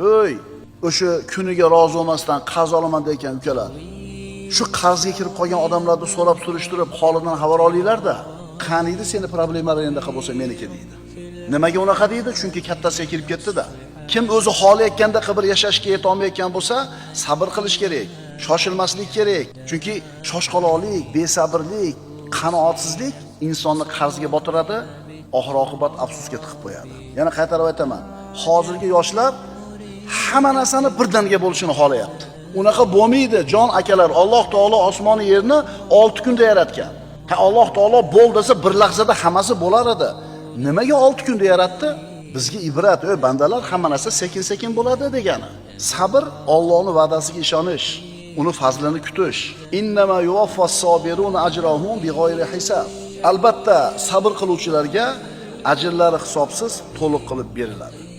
O'y, o'sha kuniga rozi bo'lmasdan qarz olaman degan ukalar. Shu qarzga kirib qolgan odamlarni so'rab surishtirib, holidan xabar olinglar-da. Qaniydi seni problemalar endi bo'lsa meniki deydi. Nimaga unaqa deydi? Chunki kattasiga kirib ketdi-da. Kim o'zi xohlayotganda qilib yashashga yeta olmayotgan bo'lsa, sabr qilish kerak, shoshilmaslik kerak. Chunki shoshqaloqlik, besabrlik, qanoatsizlik insonni qarzga botiradi, oxir-oqibat afsusga tiqib qo'yadi. Yana qaytarib aytaman, hozirgi yoshlar hamma narsani birdaniga bo'lishini xohlayapti. Unaqa bo'lmaydi, jon akalar. Alloh taolo osmonni yerni 6 kunda yaratgan. Alloh taolo bo'l desa bir lahzada hammasi bo'lar edi. Nimaga 6 kunda yaratdi? Bizga ibrat, bandalar, hamma narsa sekin-sekin bo'ladi degani. Sabr Allohning va'dasiga ishonish, uni fazlini kutish. Innama yuwaffas sabiruna ajrahum big'oyri hisob. Albatta, sabr qiluvchilarga ajrlari hisobsiz to'liq qilib beriladi.